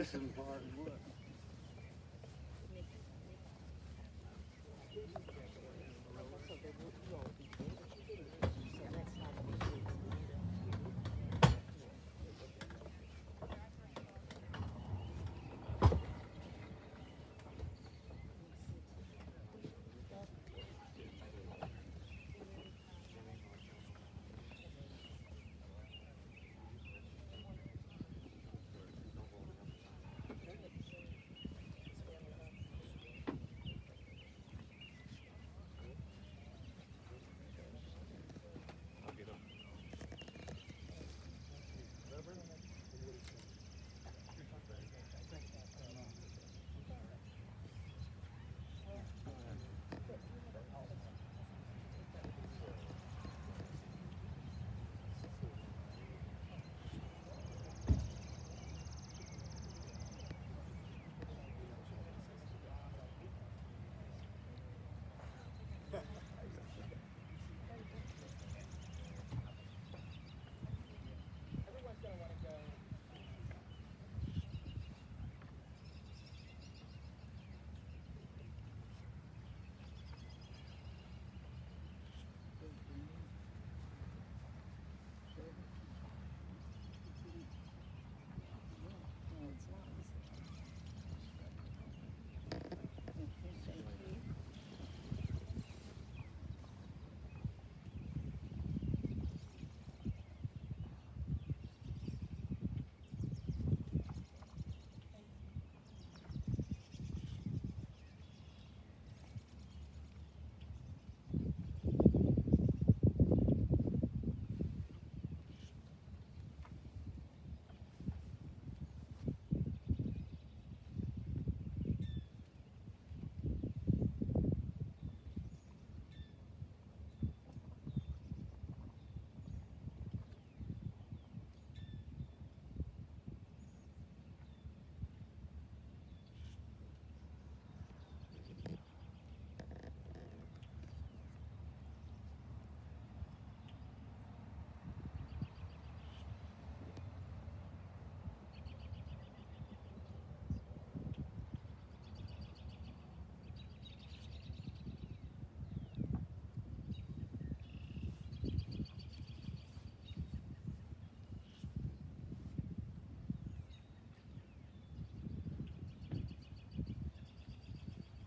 Some hard wood.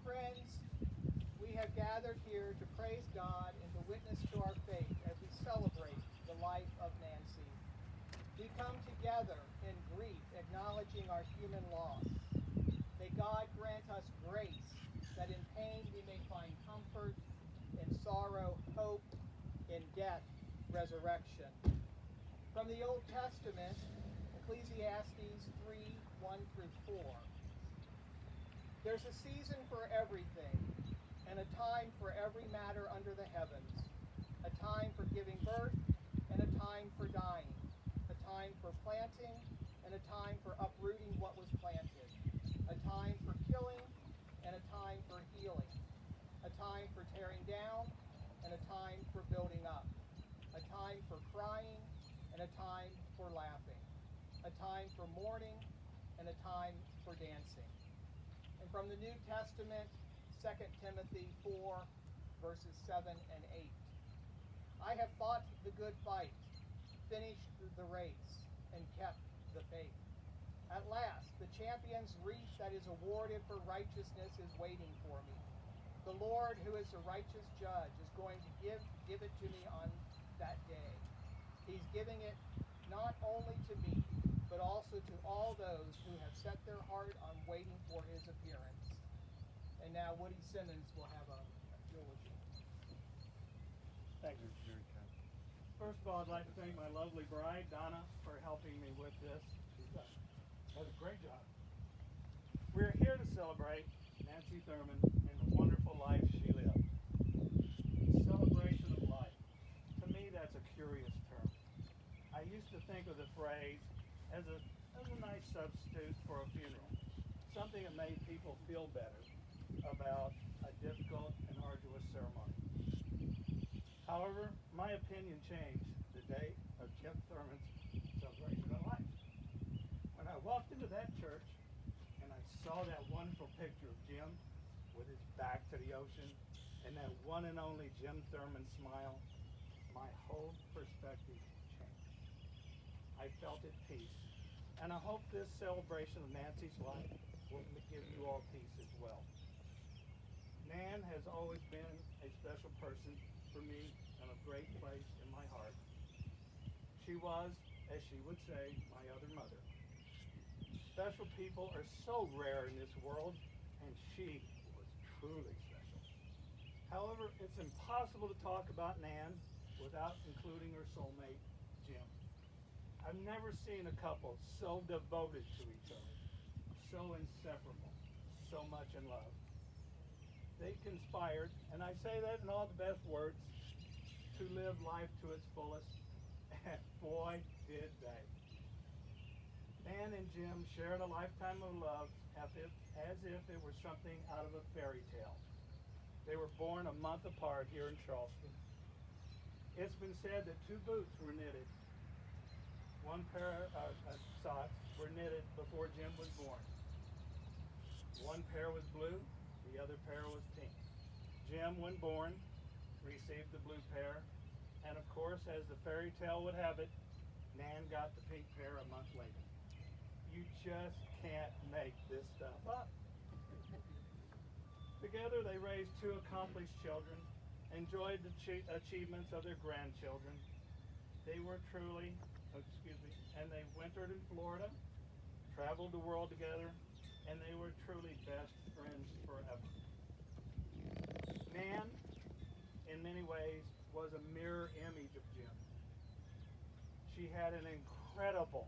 Friends, we have gathered here to praise God and to witness to our faith as we celebrate the life of Nancy. We come together in grief, acknowledging our human loss. May God grant us grace that in pain we may find comfort, in sorrow, hope, in death, resurrection. From the Old Testament, Ecclesiastes 3:1 through 4. There's a season for everything, and a time for every matter under the heavens, a time for giving birth, and a time for dying, a time for planting, and a time for uprooting what was planted, a time for killing, and a time for healing, a time for tearing down, and a time for building up, a time for crying, and a time for laughing, a time for mourning, and a time for dancing. And from the New Testament, 2 Timothy 4, verses 7 and 8. I have fought the good fight, finished the race, and kept the faith. At last, the champion's wreath that is awarded for righteousness is waiting for me. The Lord, who is a righteous judge, is going to give it to me on that day. He's giving it not only to me, but also to all those who have set their heart on waiting for his appearance. And now Woody Simmons will have a eulogy. Thank you. Very kind. First of all, I'd like to thank my lovely bride, Donna, for helping me with this. She does a great job. We're here to celebrate Nancy Thurmond and the wonderful life she lived. The celebration of life. To me, that's a curious term. I used to think of the phrase as a nice substitute for a funeral, something that made people feel better about a difficult and arduous ceremony. However, my opinion changed the day of Chip Thurmond's celebration of life. When I walked into that church, saw that wonderful picture of Jim with his back to the ocean and that one and only Jim Thurmond smile, my whole perspective changed. I felt at peace. And I hope this celebration of Nancy's life will give you all peace as well. Nan has always been a special person for me and a great place in my heart. She was, as she would say, my other mother. Special people are so rare in this world, and she was truly special. However, it's impossible to talk about Nan without including her soulmate, Jim. I've never seen a couple so devoted to each other, so inseparable, so much in love. They conspired, and I say that in all the best words, to live life to its fullest, and boy, did they. Nan and Jim shared a lifetime of love as if it were something out of a fairy tale. They were born a month apart here in Charleston. It's been said that 2 boots were knitted. One pair of socks were knitted before Jim was born. One pair was blue, the other pair was pink. Jim, when born, received the blue pair, and of course, as the fairy tale would have it, Nan got the pink pair a month later. You just can't make this stuff up. Together, they raised 2 accomplished children, enjoyed the achievements of their grandchildren. They were truly, and they wintered in Florida, traveled the world together, and they were truly best friends forever. Nan, in many ways, was a mirror image of Jim. She had an incredible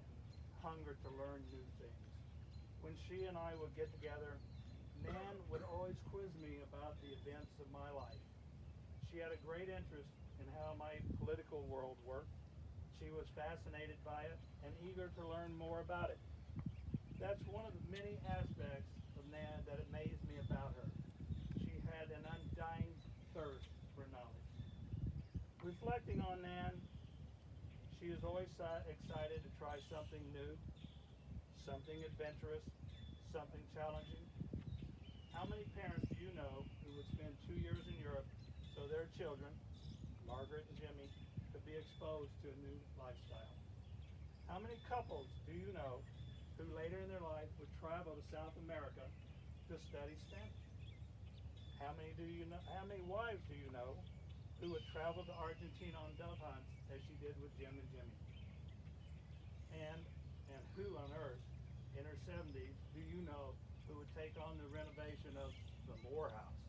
hunger to learn new things. When she and I would get together, Nan would always quiz me about the events of my life. She had a great interest in how my political world worked. She was fascinated by it and eager to learn more about it. That's one of the many aspects of Nan that amazed me about her. She had an undying thirst for knowledge. Reflecting on Nan, she is always excited to try something new, something adventurous, something challenging. How many parents do you know who would spend 2 years in Europe so their children, Margaret and Jimmy, could be exposed to a new lifestyle? How many couples do you know who later in their life would travel to South America to study Spanish? How many wives do you know who would travel to Argentina on dove hunts as she did with Jim and Jimmy? And who on earth in her 70s do you know who would take on the renovation of the Moore House?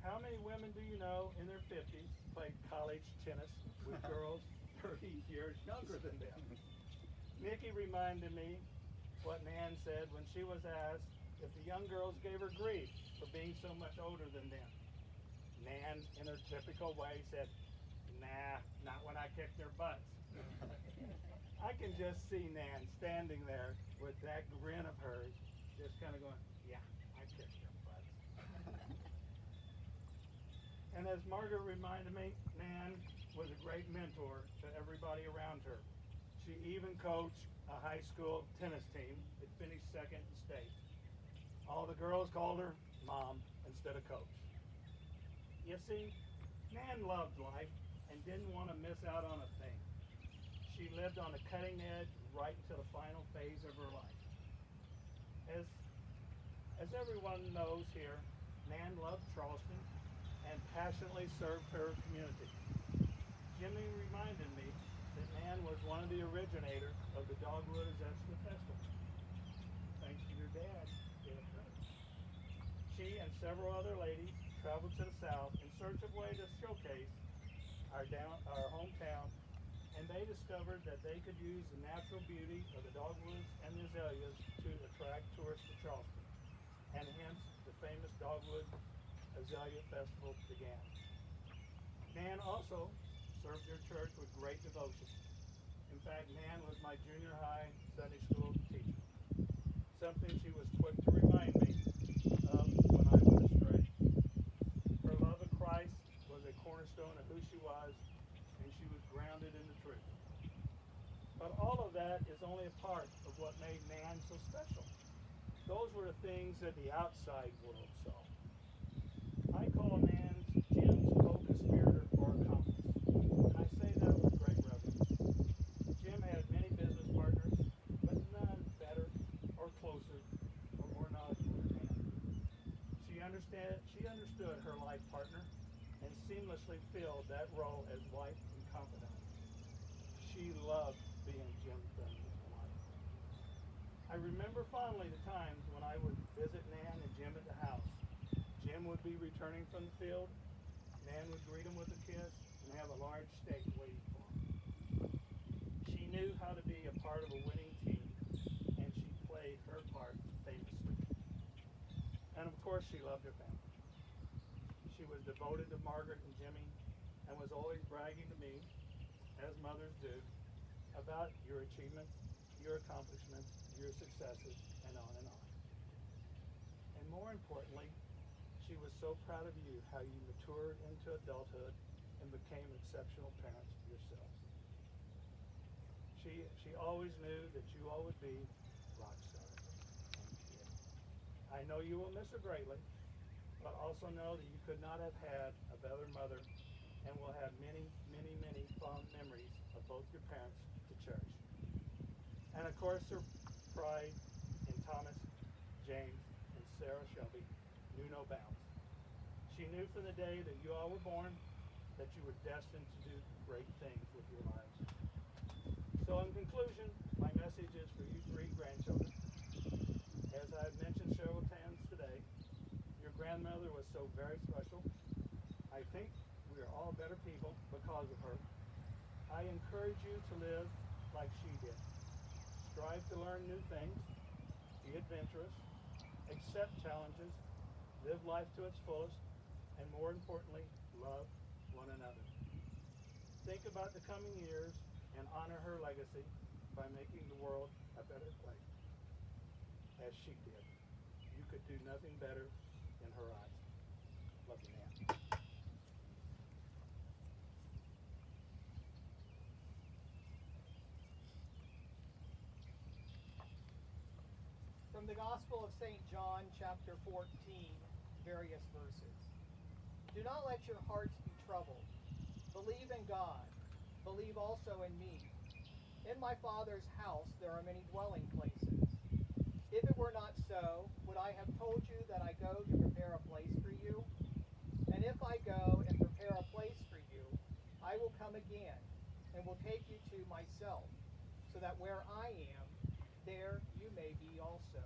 How many women do you know in their 50s played college tennis with girls 30 years younger than them? Nikki reminded me what Nan said when she was asked if the young girls gave her grief for being so much older than them. Nan, in her typical way, said, "Nah, not when I kick their butts." I can just see Nan standing there with that grin of hers, just kind of going, "Yeah, I kicked their butts." And as Margaret reminded me, Nan was a great mentor to everybody around her. She even coached a high school tennis team that finished second in state. All the girls called her Mom instead of Coach. You see, Nan loved life and didn't want to miss out on a thing. She lived on the cutting edge right until the final phase of her life. As everyone knows here, Nan loved Charleston and passionately served her community. Jimmy reminded me that Nan was one of the originators of the Dogwood Zesta Festival. Thanks to your dad, Dave. She and several other ladies traveled to the South in search of a way to showcase our hometown, and they discovered that they could use the natural beauty of the dogwoods and the azaleas to attract tourists to Charleston, and hence the famous Dogwood Azalea Festival began. Nan also served her church with great devotion. In fact, Nan was my junior high Sunday school teacher, something she was quick to remind me of when I went astray. Her love of Christ was a cornerstone of who she was, and she was grounded in the truth. But all of that is only a part of what made Nan so special. Those were the things that the outside world saw. I call Nan's Jim's co-conspirator or accomplice, and I say that with great reverence. Jim had many business partners, but none better or closer or more knowledgeable than Nan. She understood her life partner and seamlessly filled that role as wife and confidant. She loved being Jim Thurmond's wife. I remember fondly the times when I would visit Nan and Jim at the house. Jim would be returning from the field. Nan would greet him with a kiss and have a large steak waiting for him. She knew how to be a part of a winning team, and she played her part famously. And of course, she loved her family. She was devoted to Margaret and Jimmy and was always bragging to me, as mothers do, about your achievements, your accomplishments, your successes, and on and on. And more importantly, she was so proud of you, how you matured into adulthood and became exceptional parents yourselves. She always knew that you all would be rock stars. And she did. I know you will miss her greatly, but also know that you could not have had a better mother and will have many, many, many fond memories of both your parents to cherish. And of course, her pride in Thomas, James, and Sarah Shelby knew no bounds. She knew from the day that you all were born that you were destined to do great things with your lives. So in conclusion, my message is for you three grandchildren. As I've mentioned several times today, your grandmother was so very special. I think we are all better people because of her. I encourage you to live like she did. Strive to learn new things, be adventurous, accept challenges, live life to its fullest, and more importantly, love one another. Think about the coming years and honor her legacy by making the world a better place, as she did. You could do nothing better in her eyes. Love you, Nan. From the Gospel of St. John, chapter 14, various verses. Do not let your hearts be troubled. Believe in God. Believe also in me. In my Father's house there are many dwelling places. If it were not so, would I have told you that I go to prepare a place for you? And if I go and prepare a place for you, I will come again and will take you to myself, so that where I am, there you may be also.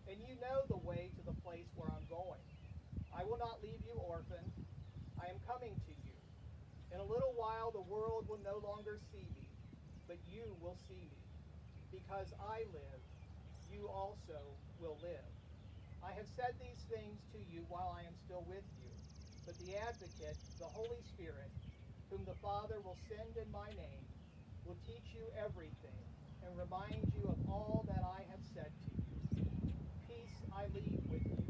And you know the way to the place where I'm going. I will not leave you orphaned. I am coming to you. In a little while the world will no longer see me, but you will see me. Because I live, you also will live. I have said these things to you while I am still with you. But the Advocate, the Holy Spirit, whom the Father will send in my name, will teach you everything and remind you of all that I have said to you. Peace I leave with you.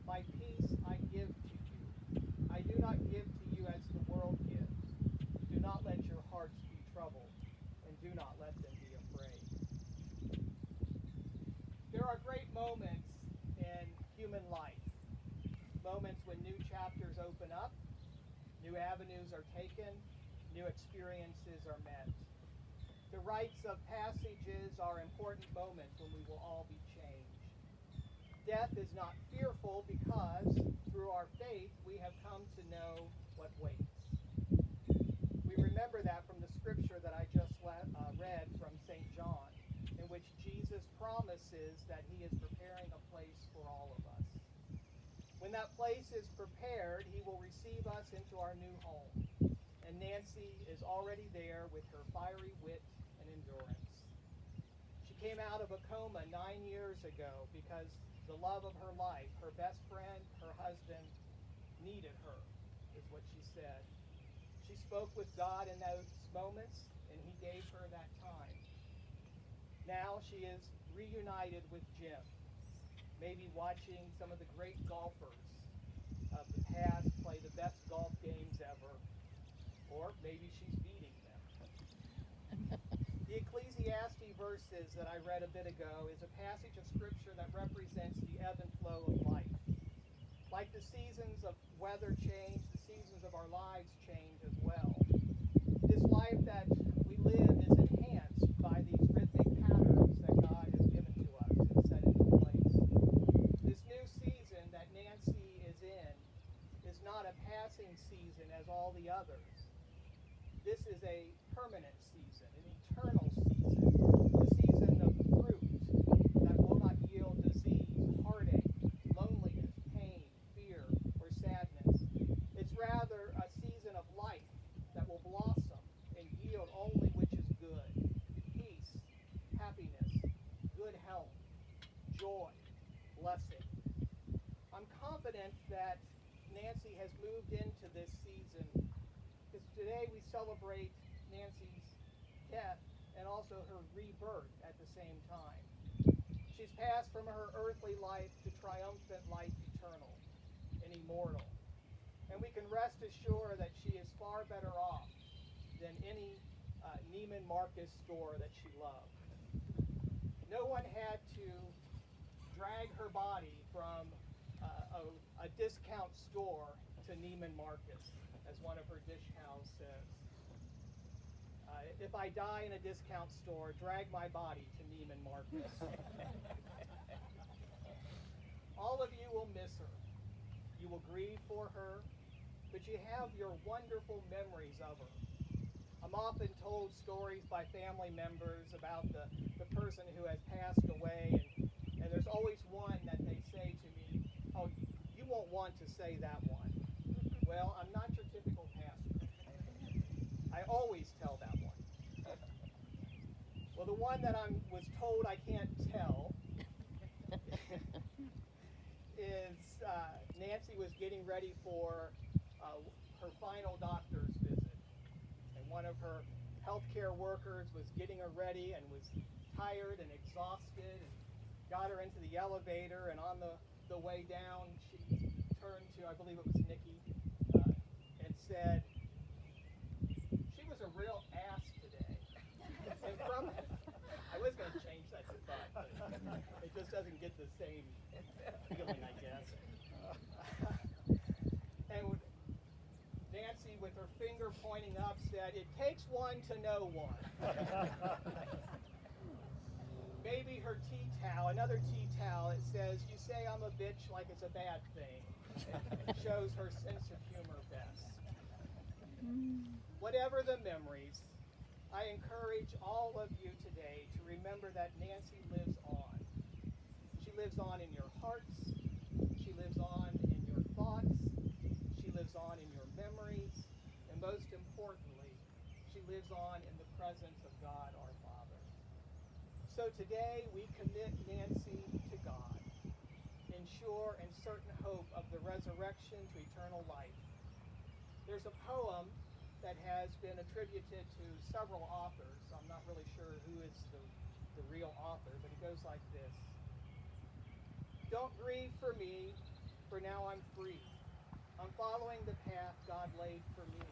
My peace I give to you. I do not give to you as the world gives. Do not let your hearts be troubled, and do not let them be afraid. There are great moments in human life. Moments when new chapters open up, new avenues are taken, new experiences are met. The rites of passages are important moments when we will all be changed. Death is not fearful because through our faith we have come to know what waits. We remember that from the scripture that I just read from St. John, in which Jesus promises that he is preparing a place for all of us. When that place is prepared, he will receive us into our new home. And Nancy is already there with her fiery wit and endurance. She came out of a coma 9 years ago because the love of her life, her best friend, her husband, needed her, is what she said. She spoke with God in those moments, and he gave her that time. Now she is reunited with Jim, maybe watching some of the great golfers of the past play the best golf games ever, or maybe she's beating them. The Ecclesiastes verses that I read a bit ago is a passage of Scripture that represents the ebb and flow of life. Like the seasons of weather change, the seasons of our lives change as well. This life that we live is enhanced by these rhythmic patterns that God has given to us and set into place. This new season that Nancy is in is not a passing season as all the others. This is a permanent season, an eternal season, a season of fruit that will not yield disease, heartache, loneliness, pain, fear, or sadness. It's rather a season of life that will blossom and yield only which is good: peace, happiness, good health, joy, blessing. I'm confident that Nancy has moved into this season because today we celebrate Nancy's death and also her rebirth at the same time. She's passed from her earthly life to triumphant life eternal and immortal. And we can rest assured that she is far better off than any Neiman Marcus store that she loved. No one had to drag her body from a discount store to Neiman Marcus, as one of her dish towels says. If I die in a discount store, drag my body to Neiman Marcus. All of you will miss her. You will grieve for her, but you have your wonderful memories of her. I'm often told stories by family members about the person who has passed away, and there's always one that they say to me, "Oh, you won't want to say that one." Well, I'm not your typical pastor. I always tell that one. Well, the one that I was told I can't tell is Nancy was getting ready for her final doctor's visit. And one of her healthcare workers was getting her ready and was tired and exhausted and got her into the elevator. And on the way down, she turned to, I believe it was Nikki, and said, "She was a real ass today." And from it, I was going to change that to "but," but it just doesn't get the same feeling, I guess. And Nancy, with her finger pointing up, said, "It takes one to know one." Maybe her tea towel, another tea towel, it says, "You say I'm a bitch like it's a bad thing." It shows her sense of humor best. Whatever the memories, I encourage all of you today to remember that Nancy lives on. She lives on in your hearts. She lives on in your thoughts. She lives on in your memories. And most importantly, she lives on in the presence of God our Father. So today we commit Nancy to God in sure and certain hope of the resurrection to eternal life. There's a poem that has been attributed to several authors. I'm not really sure who is the real author, but it goes like this. "Don't grieve for me, for now I'm free. I'm following the path God laid for me.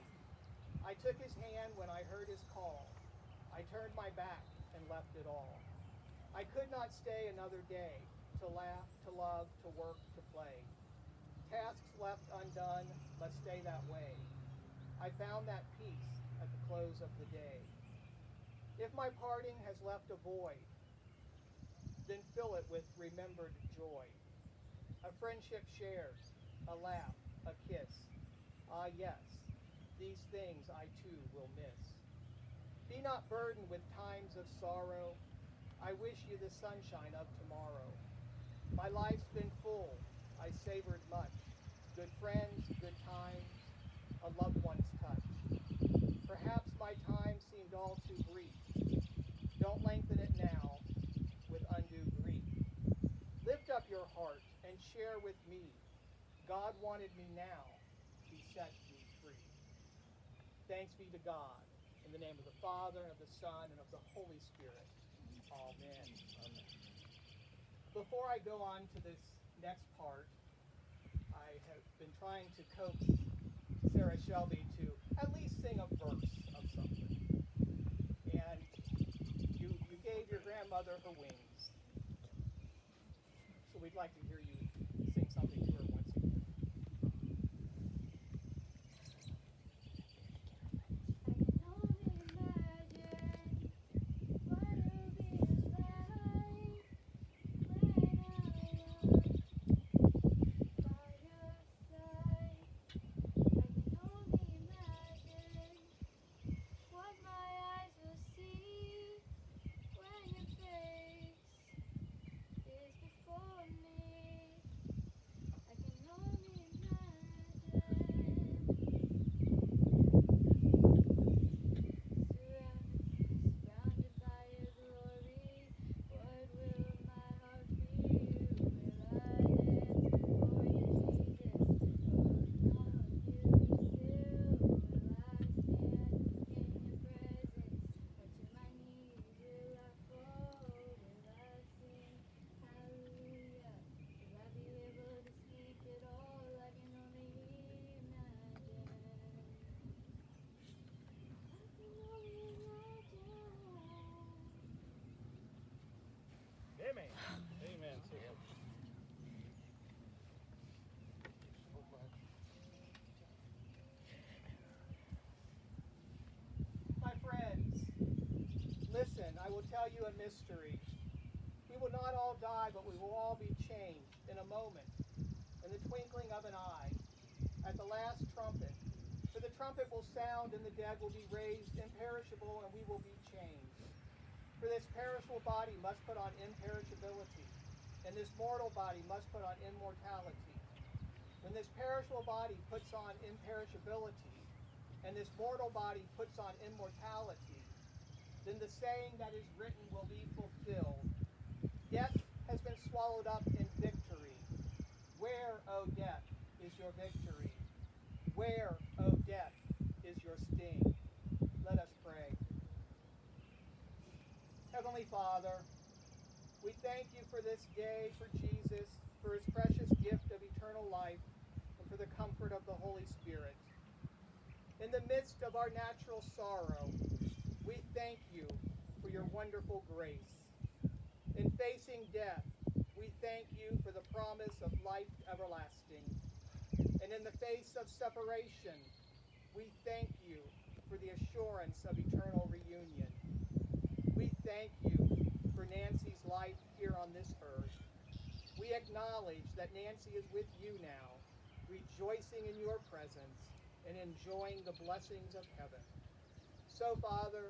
I took his hand when I heard his call. I turned my back and left it all. I could not stay another day, to laugh, to love, to work, to play. Tasks left undone must stay that way. I found that peace at the close of the day. If my parting has left a void, then fill it with remembered joy. A friendship shared, a laugh, a kiss. Ah, yes, these things I too will miss. Be not burdened with times of sorrow. I wish you the sunshine of tomorrow. My life's been full, I savored much. Good friends, good times, a loved one's touch. Perhaps my time seemed all too brief. Don't lengthen it now with undue grief. Lift up your heart and share with me. God wanted me now, he set me free." Thanks be to God. In the name of the Father, and of the Son, and of the Holy Spirit. Amen. Amen. Before I go on to this next part, I have been trying to coax Sarah Shelby to at least sing a verse of something. And gave your grandmother her wings. So we'd like to hear you sing something to her once again. Amen. Amen. My friends, listen, I will tell you a mystery. We will not all die, but we will all be changed in a moment, in the twinkling of an eye, at the last trumpet. For the trumpet will sound, and the dead will be raised imperishable, and we will be changed. For this perishable body must put on imperishability, and this mortal body must put on immortality. When this perishable body puts on imperishability, and this mortal body puts on immortality, then the saying that is written will be fulfilled. Death has been swallowed up in victory. Where, O death, is your victory? Where, O death, is your sting? Let us pray. Heavenly Father, we thank you for this day, for Jesus, for his precious gift of eternal life, and for the comfort of the Holy Spirit. In the midst of our natural sorrow, we thank you for your wonderful grace. In facing death, we thank you for the promise of life everlasting. And in the face of separation, we thank you for the assurance of eternal reunion. We thank you for Nancy's life here on this earth. We acknowledge that Nancy is with you now, rejoicing in your presence and enjoying the blessings of heaven. So, Father,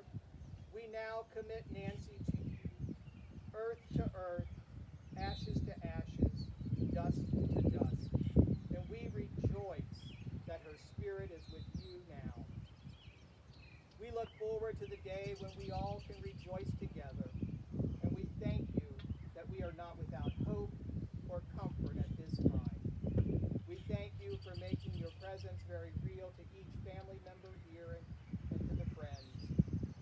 we now commit Nancy to you, earth to earth, ashes to ashes, dust to dust. And we rejoice that her spirit is with you now. We look forward to the day when we all can rejoice together, and we thank you that we are not without hope or comfort at this time. We thank you for making your presence very real to each family member here and to the friends,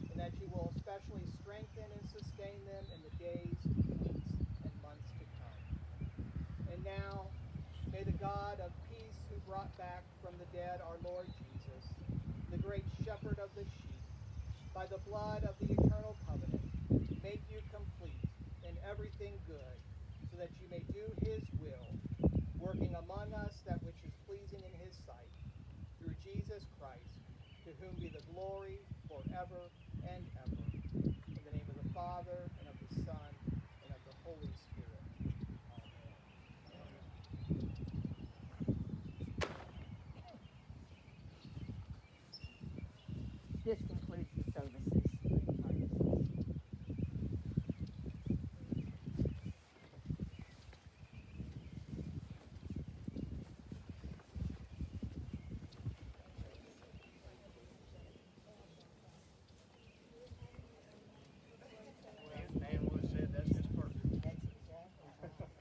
and that you will especially strengthen and sustain them in the days, weeks, and months to come. And now, may the God of peace who brought back from the dead our Lord Jesus, the great shepherd of the sheep, by the blood of the eternal covenant, make you complete in everything good, so that you may do his will, working among us that which is pleasing in his sight, through Jesus Christ, to whom be the glory forever and ever. In the name of the Father, and of the Son, and of the Holy Spirit. Amen. This concludes